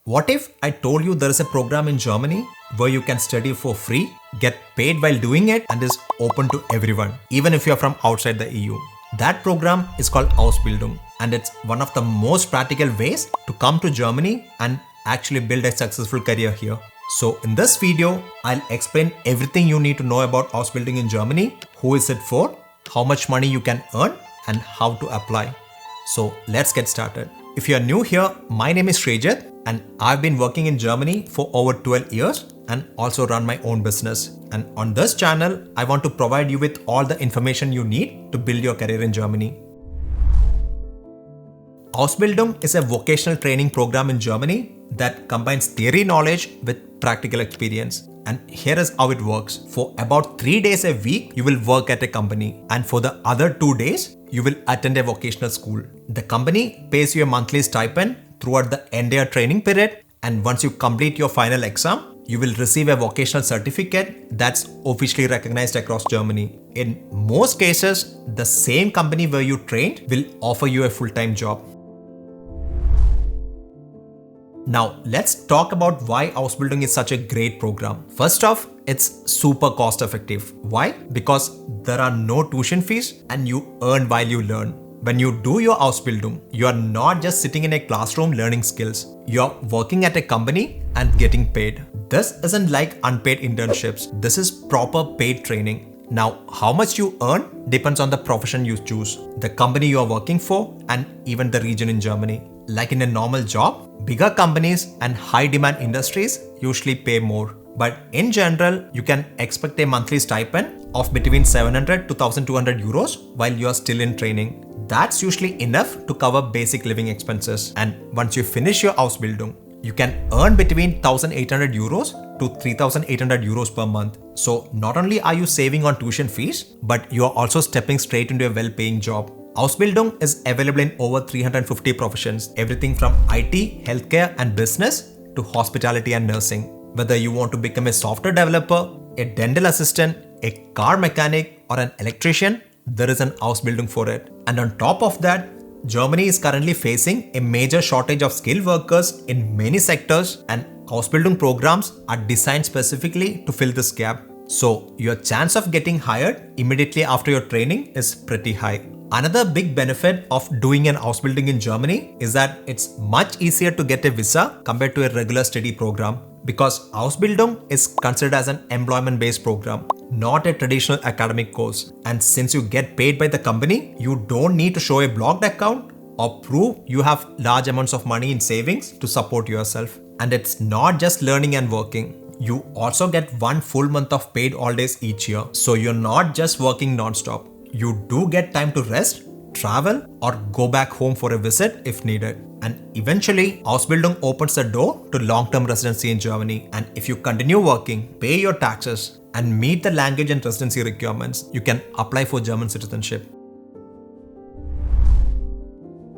What if I told you there is a program in Germany where you can study for free, get paid while doing it, and is open to everyone, even if you're from outside the EU? That program is called Ausbildung, and it's one of the most practical ways to come to Germany and actually build a successful career here. So in this video, I'll explain everything you need to know about Ausbildung in Germany, who is it for, how much money you can earn, and how to apply. So let's get started. If you are new here, my name is Shrejat and I've been working in Germany for over 12 years and also run my own business. And on this channel, I want to provide you with all the information you need to build your career in Germany. Ausbildung is a vocational training program in Germany that combines theory knowledge with practical experience. And here is how it works. For about 3 days a week, you will work at a company. And for the other 2 days, you will attend a vocational school. The company pays you a monthly stipend throughout the entire training period. And once you complete your final exam, you will receive a vocational certificate that's officially recognized across Germany. In most cases, the same company where you trained will offer you a full-time job. Now, let's talk about why Ausbildung is such a great program. First off, it's super cost effective. Why? Because there are no tuition fees and you earn while you learn. When you do your Ausbildung, you are not just sitting in a classroom learning skills. You're working at a company and getting paid. This isn't like unpaid internships. This is proper paid training. Now, how much you earn depends on the profession you choose, the company you are working for, and even the region in Germany. Like in a normal job, bigger companies and high demand industries usually pay more. But in general, you can expect a monthly stipend of between 700 to 1200 euros while you are still in training. That's usually enough to cover basic living expenses. And once you finish your Ausbildung, you can earn between 1800 euros to 3800 euros per month. So not only are you saving on tuition fees, but you are also stepping straight into a well-paying job. Ausbildung is available in over 350 professions, everything from IT, healthcare and business to hospitality and nursing. Whether you want to become a software developer, a dental assistant, a car mechanic or an electrician, there is an Ausbildung for it. And on top of that, Germany is currently facing a major shortage of skilled workers in many sectors, and Ausbildung programs are designed specifically to fill this gap. So your chance of getting hired immediately after your training is pretty high. Another big benefit of doing an Ausbildung in Germany is that it's much easier to get a visa compared to a regular study program, because Ausbildung is considered as an employment-based program, not a traditional academic course. And since you get paid by the company, you don't need to show a blocked account or prove you have large amounts of money in savings to support yourself. And it's not just learning and working. You also get 1 full month of paid holidays each year. So you're not just working non-stop. You do get time to rest, travel, or go back home for a visit if needed. And eventually, Ausbildung opens the door to long-term residency in Germany. And if you continue working, pay your taxes, and meet the language and residency requirements, you can apply for German citizenship.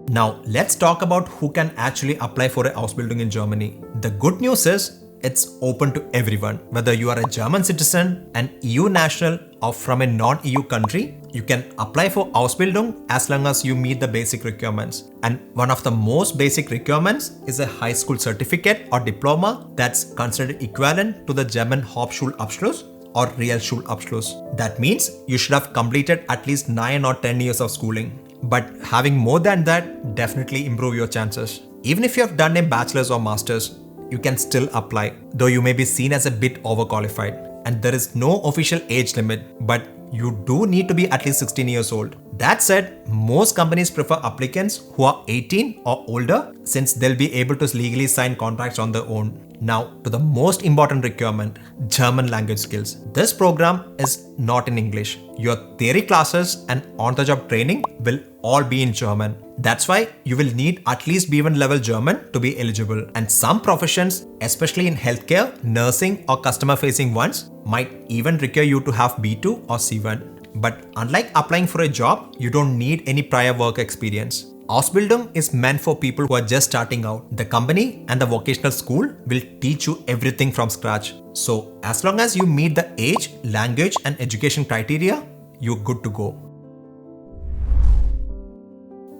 Now, let's talk about who can actually apply for a Ausbildung in Germany. The good news is, it's open to everyone. Whether you are a German citizen, an EU national, or from a non-EU country, you can apply for Ausbildung as long as you meet the basic requirements. And one of the most basic requirements is a high school certificate or diploma that's considered equivalent to the German Hauptschulabschluss or Realschulabschluss. That means you should have completed at least 9 or 10 years of schooling. But having more than that definitely improve your chances. Even if you have done a bachelor's or master's, you can still apply, though you may be seen as a bit overqualified. And there is no official age limit, but you do need to be at least 16 years old. That said, most companies prefer applicants who are 18 or older, since they'll be able to legally sign contracts on their own. Now, to the most important requirement, German language skills. This program is not in English. Your theory classes and on-the-job training will all be in German. That's why you will need at least B1 level German to be eligible. And some professions, especially in healthcare, nursing or customer-facing ones, might even require you to have B2 or C1. But unlike applying for a job, you don't need any prior work experience. Ausbildung is meant for people who are just starting out. The company and the vocational school will teach you everything from scratch. So as long as you meet the age, language and education criteria, you're good to go.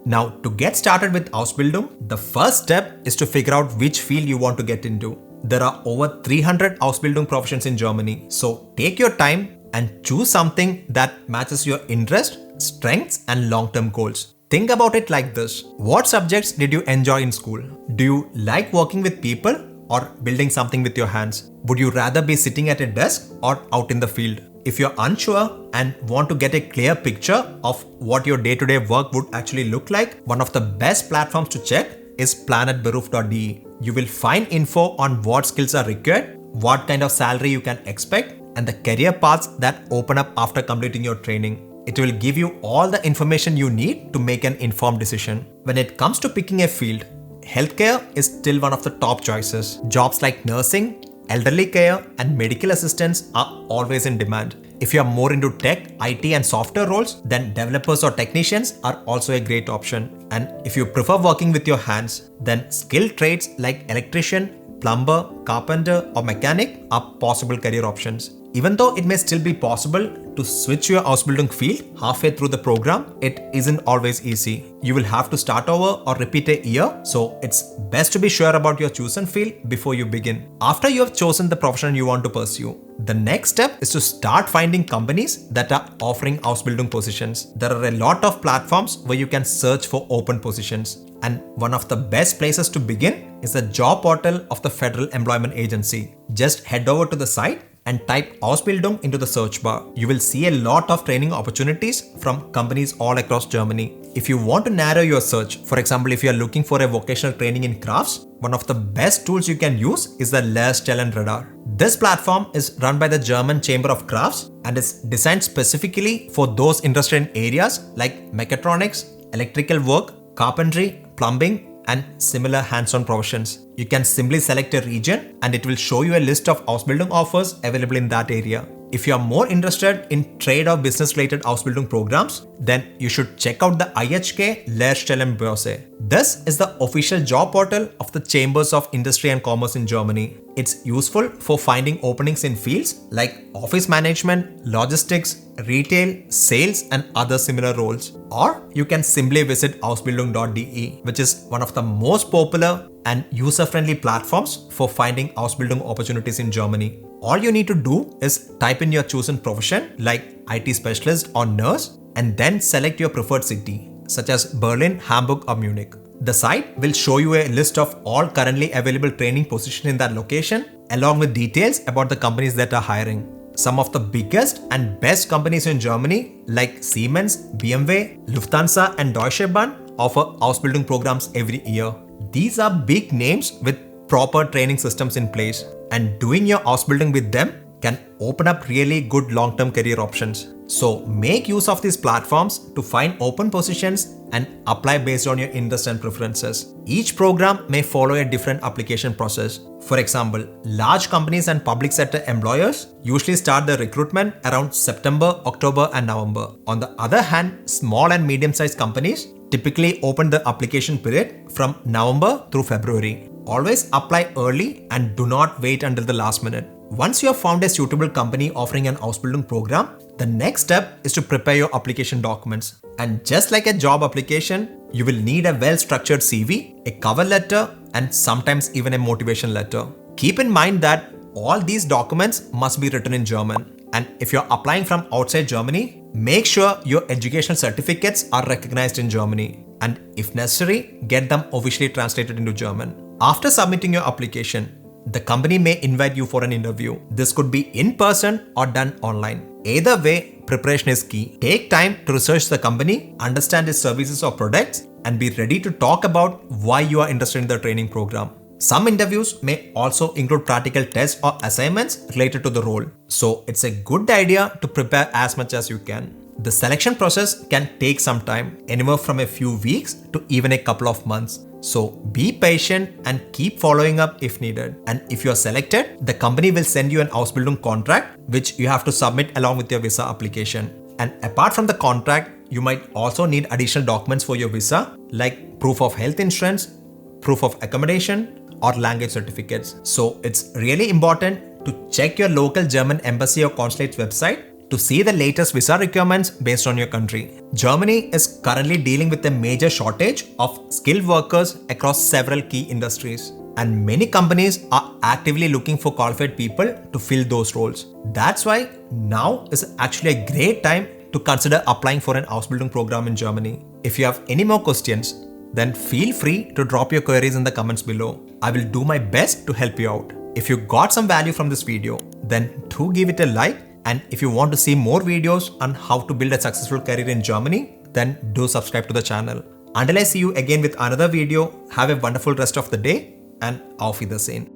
Now, to get started with Ausbildung, the first step is to figure out which field you want to get into. There are over 300 Ausbildung professions in Germany, so take your time and choose something that matches your interest, strengths, and long-term goals. Think about it like this. What subjects did you enjoy in school? Do you like working with people or building something with your hands? Would you rather be sitting at a desk or out in the field? If you're unsure and want to get a clear picture of what your day-to-day work would actually look like, one of the best platforms to check is planetberuf.de. You will find info on what skills are required, what kind of salary you can expect, and the career paths that open up after completing your training. It will give you all the information you need to make an informed decision. When it comes to picking a field, healthcare is still one of the top choices. Jobs like nursing, elderly care, and medical assistance are always in demand. If you are more into tech, IT, and software roles, then developers or technicians are also a great option. And if you prefer working with your hands, then skilled trades like electrician, plumber, carpenter, or mechanic are possible career options. Even though it may still be possible to switch your Ausbildung field halfway through the program, it isn't always easy. You will have to start over or repeat a year, so it's best to be sure about your chosen field before you begin. After you have chosen the profession you want to pursue, the next step is to start finding companies that are offering Ausbildung positions. There are a lot of platforms where you can search for open positions. And one of the best places to begin is the job portal of the Federal Employment Agency. Just head over to the site and type Ausbildung into the search bar. You will see a lot of training opportunities from companies all across Germany. If you want to narrow your search, for example, if you are looking for a vocational training in crafts, one of the best tools you can use is the Lehrstellenradar. This platform is run by the German Chamber of Crafts and is designed specifically for those interested in areas like mechatronics, electrical work, carpentry, plumbing, and similar hands-on professions. You can simply select a region and it will show you a list of Ausbildung offers available in that area. If you are more interested in trade or business related Ausbildung programs, then you should check out the IHK Lehrstellenbörse. This is the official job portal of the Chambers of Industry and Commerce in Germany. It's useful for finding openings in fields like office management, logistics, retail, sales, and other similar roles. Or you can simply visit ausbildung.de, which is one of the most popular and user-friendly platforms for finding Ausbildung opportunities in Germany. All you need to do is type in your chosen profession like IT specialist or nurse and then select your preferred city, such as Berlin, Hamburg, or Munich. The site will show you a list of all currently available training positions in that location, along with details about the companies that are hiring. Some of the biggest and best companies in Germany like Siemens, BMW, Lufthansa, and Deutsche Bahn offer Ausbildung programs every year. These are big names with proper training systems in place, and doing your Ausbildung with them can open up really good long-term career options. So make use of these platforms to find open positions and apply based on your interest and preferences. Each program may follow a different application process. For example, large companies and public sector employers usually start their recruitment around September, October, and November. On the other hand, small and medium-sized companies typically open the application period from November through February. Always apply early and do not wait until the last minute. Once you have found a suitable company offering an Ausbildung program, the next step is to prepare your application documents. And just like a job application, you will need a well-structured CV, a cover letter, and sometimes even a motivation letter. Keep in mind that all these documents must be written in German. And if you're applying from outside Germany, make sure your educational certificates are recognized in Germany. And if necessary, get them officially translated into German. After submitting your application, the company may invite you for an interview. This could be in person or done online. Either way, preparation is key. Take time to research the company, understand its services or products, and be ready to talk about why you are interested in the training program. Some interviews may also include practical tests or assignments related to the role. So it's a good idea to prepare as much as you can. The selection process can take some time, anywhere from a few weeks to even a couple of months. So be patient and keep following up if needed. And if you are selected, the company will send you an Ausbildung contract, which you have to submit along with your visa application. And apart from the contract, you might also need additional documents for your visa, like proof of health insurance, proof of accommodation, or language certificates. So it's really important to check your local German embassy or consulate's website to see the latest visa requirements based on your country. Germany is currently dealing with a major shortage of skilled workers across several key industries, and many companies are actively looking for qualified people to fill those roles. That's why now is actually a great time to consider applying for an Ausbildung program in Germany. If you have any more questions, then feel free to drop your queries in the comments below. I will do my best to help you out. If you got some value from this video, then do give it a like. And if you want to see more videos on how to build a successful career in Germany, then do subscribe to the channel. Until I see you again with another video, have a wonderful rest of the day and auf Wiedersehen.